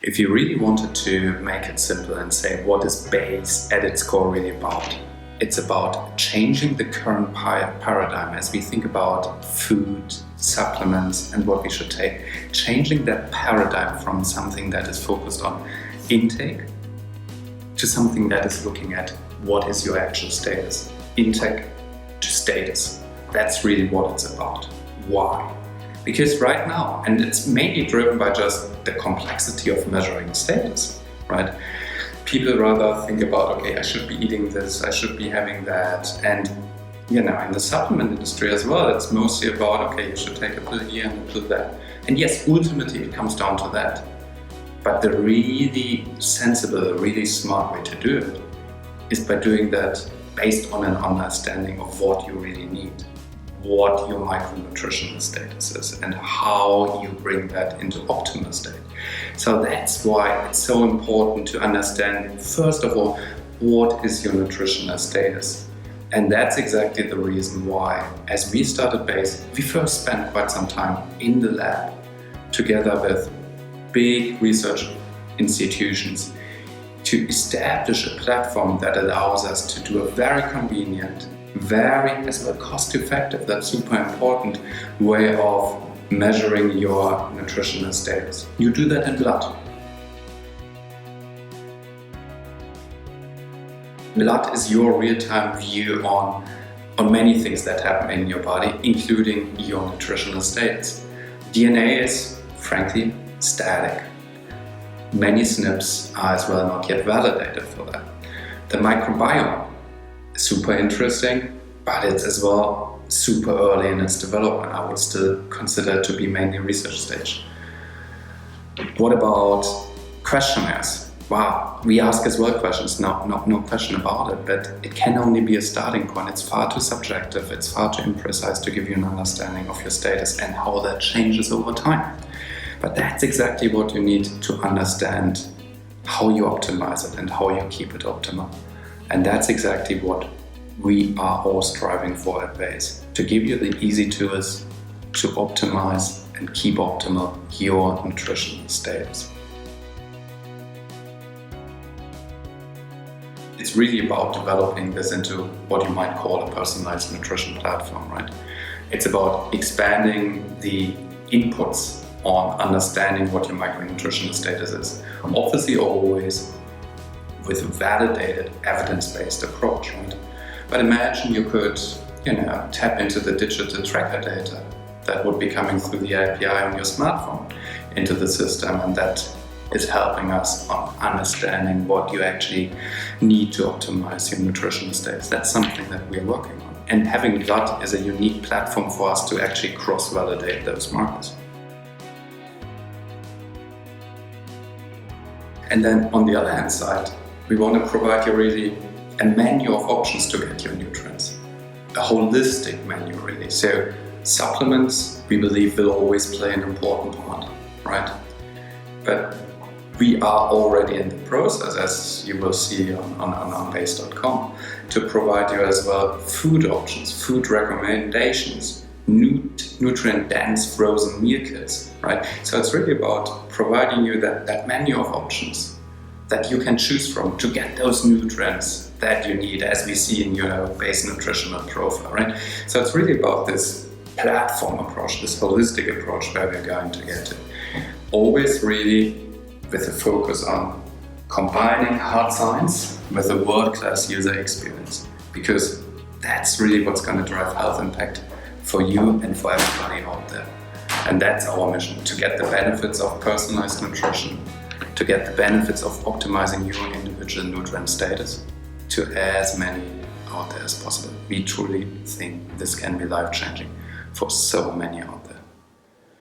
If you really wanted to make it simple and say what is Baze at its core really about, it's about changing the current paradigm as we think about food, supplements and what we should take. Changing that paradigm from something that is focused on intake to something that is looking at what is your actual status. Intake to status. That's really what it's about. Why? Because right now, and it's mainly driven by just the complexity of measuring status, right? People rather think about, okay, I should be eating this, I should be having that. And, in the supplement industry as well, it's mostly about, okay, you should take a pill here and a pill there. And yes, ultimately it comes down to that. But the really sensible, really smart way to do it is by doing that based on an understanding of what you really need, what your micronutritional status is, and how you bring that into optimal state. So that's why it's so important to understand, first of all, what is your nutritional status. And that's exactly the reason why, as we started Baze, we first spent quite some time in the lab together with big research institutions to establish a platform that allows us to do a very convenient, very as well cost-effective, that's super important, way of measuring your nutritional status. You do that in blood. Blood is your real-time view on many things that happen in your body, including your nutritional status. DNA is, frankly, static. Many SNPs are as well not yet validated for that. The microbiome, super interesting, but it's as well super early in its development. I would still consider it to be mainly research stage. What about questionnaires? Wow, we ask as well questions, no question about it, but it can only be a starting point. It's far too subjective, it's far too imprecise to give you an understanding of your status and how that changes over time. But that's exactly what you need to understand, how you optimize it and how you keep it optimal. And that's exactly what we are all striving for at Baze, to give you the easy tools to optimize and keep optimal your nutritional status. It's really about developing this into what you might call a personalized nutrition platform, right? It's about expanding the inputs on understanding what your micronutritional status is. Obviously always with a validated, evidence-based approach, right? But imagine you could, tap into the digital tracker data that would be coming through the API on your smartphone into the system, and that is helping us on understanding what you actually need to optimize your nutritional status. That's something that we're working on. And having blood is a unique platform for us to actually cross-validate those markers. And then on the other hand side, we want to provide you really a menu of options to get your nutrients. A holistic menu really. So supplements, we believe, will always play an important part, right? But we are already in the process, as you will see on Baze.com, to provide you as well food options, food recommendations, nutrient-dense frozen meal kits, right? So it's really about providing you that menu of options that you can choose from to get those nutrients that you need, as we see in your Baze nutritional profile, right? So it's really about this platform approach, this holistic approach where we're going to get to. Always really with a focus on combining hard science with a world-class user experience, because that's really what's going to drive health impact for you and for everybody out there. And that's our mission, to get the benefits of personalized nutrition, to get the benefits of optimizing your individual nutrient status to as many out there as possible. We truly think this can be life-changing for so many out there.